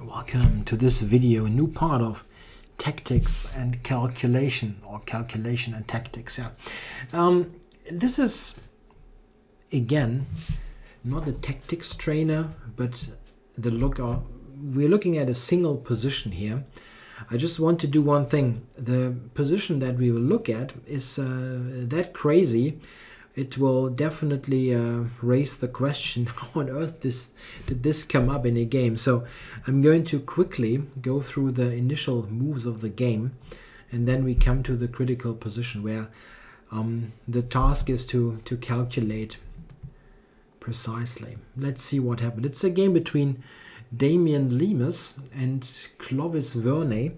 Welcome to this video, a new part of tactics and calculation, or calculation and tactics. This is again not a tactics trainer, but we're looking at a single position here. I just want to do one thing. The position that we will look at is that crazy. It will definitely raise the question, how on earth did this come up in a game? So I'm going to quickly go through the initial moves of the game, and then we come to the critical position where the task is to calculate precisely. Let's see what happened. It's a game between Lemos and Vernay.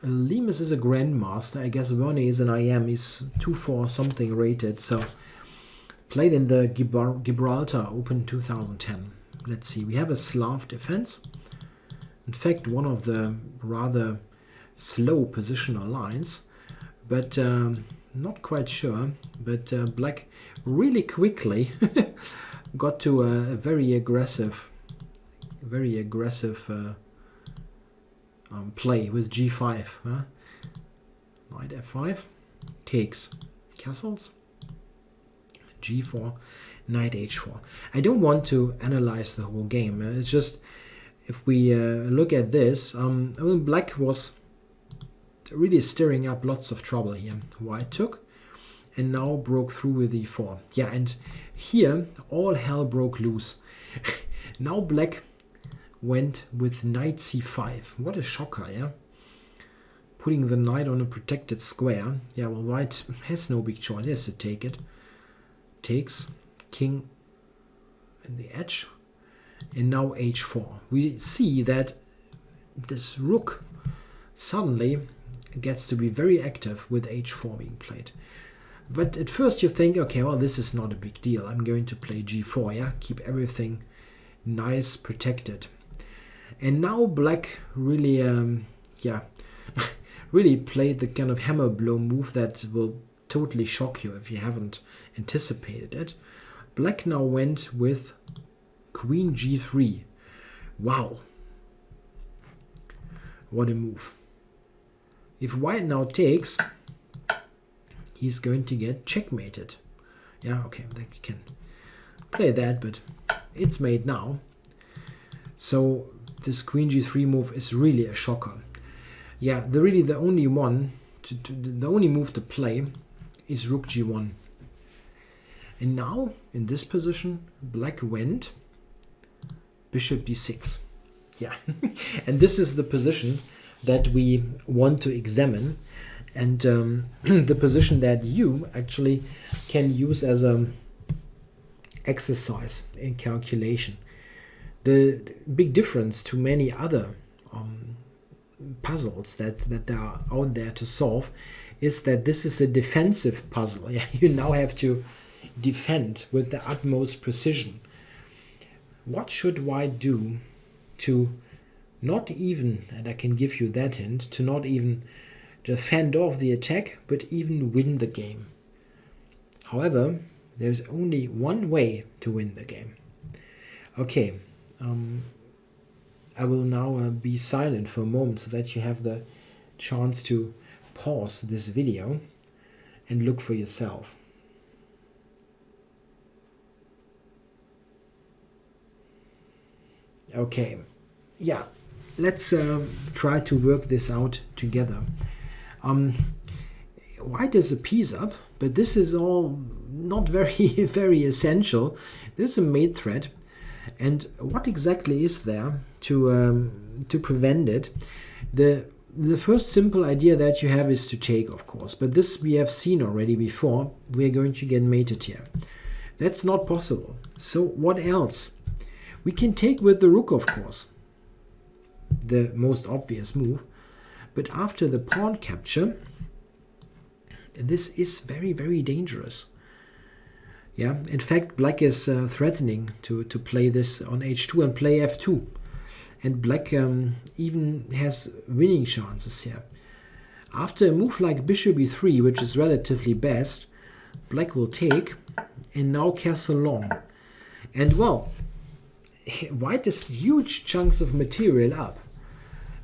Lemos is a grandmaster. I guess Vernay is an IM. He's 2-4 something rated. So played in the Gibraltar Open 2010. Let's see. We have a Slav defense. In fact, one of the rather slow positional lines, but not quite sure. But Black really quickly got to a very aggressive play with g5. Knight f5 takes castles, g4, knight h4. I don't want to analyze the whole game. It's just, if we look at this, Black was really stirring up lots of trouble here. White took and now broke through with e4. Yeah, and here all hell broke loose. Now Black went with knight c5. What a shocker, yeah? Putting the knight on a protected square. Yeah, well, white has no big choice. He has to take it. Takes king in the edge. And now h4. We see that this rook suddenly gets to be very active with h4 being played. But at first you think, okay, well, this is not a big deal. I'm going to play g4, yeah? Keep everything nice, protected. And now Black really, really played the kind of hammer blow move that will totally shock you if you haven't anticipated it. Black now went with queen g3. Wow. What a move. If white now takes, he's going to get checkmated. Yeah, okay, then you can play that, but it's made now. So this queen g3 move is really a shocker. Yeah, the only move to play is rook g1. And now in this position, Black went bishop d6. Yeah, and this is the position that we want to examine, and the position that you actually can use as an exercise in calculation. The big difference to many other puzzles that are out there to solve is that this is a defensive puzzle. Yeah, you now have to defend with the utmost precision. What should white do to not even, and I can give you that hint, to not even just fend off the attack, but even win the game? However, there's only one way to win the game. Okay. I will now be silent for a moment so that you have the chance to pause this video and look for yourself. Okay, yeah, let's try to work this out together. White is a piece up, but this is all not very, very essential. There's a mate threat. And what exactly is there to prevent it? The first simple idea that you have is to take, of course. But this we have seen already before. We're going to get mated here. That's not possible. So what else? We can take with the rook, of course. The most obvious move. But after the pawn capture, this is very, very dangerous. Yeah, in fact, Black is threatening to play this on h2 and play f2. And Black even has winning chances here. After a move like bishop e3, which is relatively best, Black will take and now castle long. And well, white is huge chunks of material up.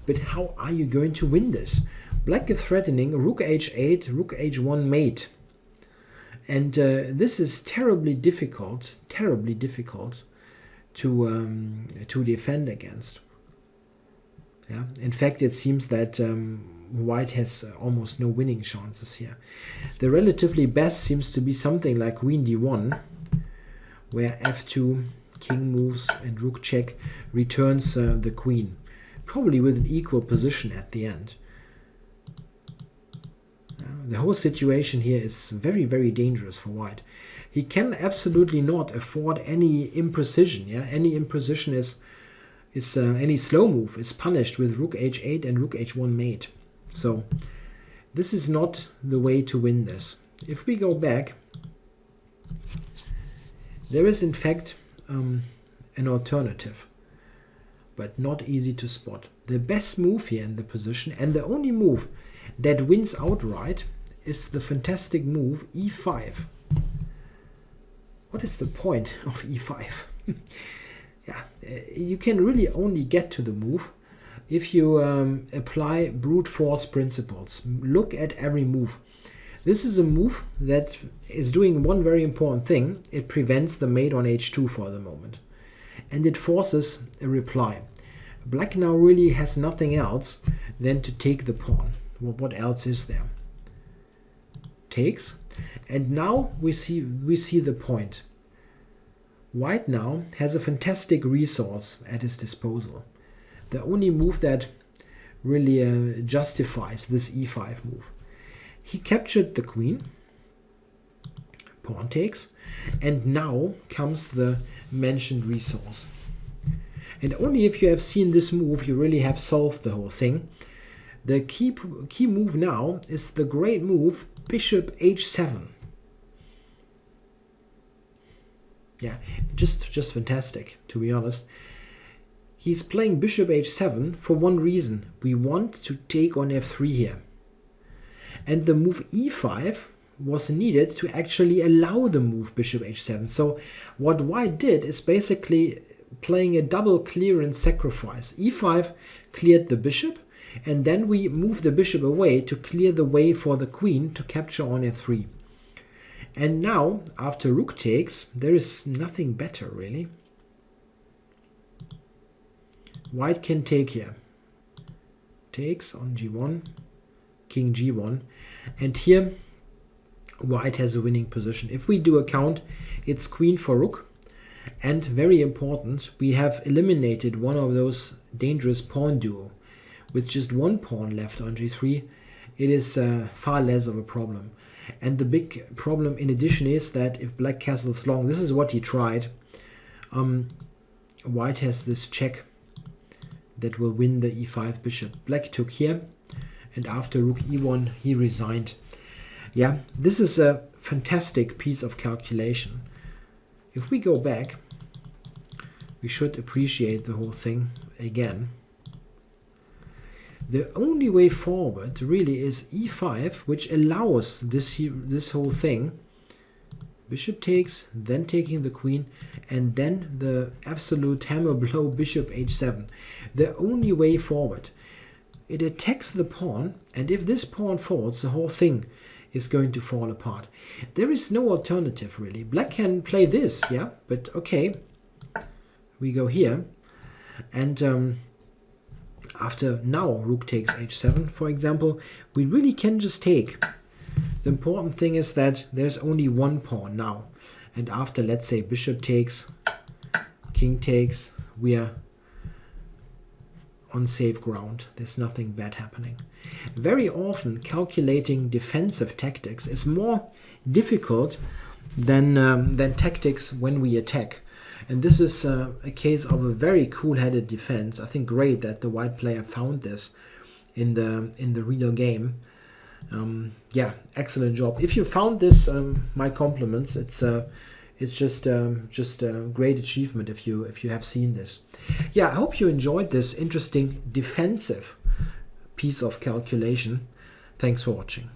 But how are you going to win this? Black is threatening rook h8, rook h1 mate. And this is terribly difficult to defend against. Yeah. In fact, it seems that white has almost no winning chances here. The relatively best seems to be something like queen d1, where f2, king moves, and rook check returns the queen, probably with an equal position at the end. The whole situation here is very, very dangerous for white. He can absolutely not afford any imprecision. Yeah, any imprecision is any slow move is punished with rook h8 and rook h1 mate. So this is not the way to win this. If we go back, there is in fact an alternative, but not easy to spot. The best move here in the position, and the only move that wins outright, is the fantastic move e5. What is the point of e5? Yeah, you can really only get to the move if you apply brute force principles. Look at every move. This is a move that is doing one very important thing. It prevents the mate on h2 for the moment, and it forces a reply. Black now really has nothing else than to take the pawn. Well, what else is there? Takes, and now we see the point. White now has a fantastic resource at his disposal. The only move that really justifies this e5 move. He captured the queen, pawn takes, and now comes the mentioned resource. And only if you have seen this move, you really have solved the whole thing. The key move now is the great move bishop h7. Yeah, just fantastic, to be honest. He's playing bishop h7 for one reason. We want to take on f3 here. And the move e5 was needed to actually allow the move bishop h7. So what white did is basically playing a double clearance sacrifice. e5 cleared the bishop, and then we move the bishop away to clear the way for the queen to capture on f3. And now, after rook takes, there is nothing better really. White can take here. Takes on g1, king g1, and here white has a winning position. If we do a count, it's queen for rook, and very important, we have eliminated one of those dangerous pawn duo. With just one pawn left on g3, it is far less of a problem. And the big problem in addition is that if black castles long, this is what he tried, white has this check that will win the e5 bishop. Black took here, and after rook e1 he resigned. Yeah, this is a fantastic piece of calculation. If we go back, we should appreciate the whole thing again. The only way forward really is e5, which allows this whole thing. Bishop takes, then taking the queen, and then the absolute hammer blow bishop h7. The only way forward. It attacks the pawn, and if this pawn falls, the whole thing is going to fall apart. There is no alternative really. Black can play this, yeah, but okay. We go here, and after now rook takes h7, for example, we really can just take. The important thing is that there's only one pawn now, and after, let's say, bishop takes, king takes, we are on safe ground. There's nothing bad happening. Very often calculating defensive tactics is more difficult than tactics when we attack. And this is a case of a very cool-headed defense. I think great that the white player found this in the real game. Yeah, excellent job. If you found this, my compliments. It's just a great achievement if you have seen this. Yeah, I hope you enjoyed this interesting defensive piece of calculation. Thanks for watching.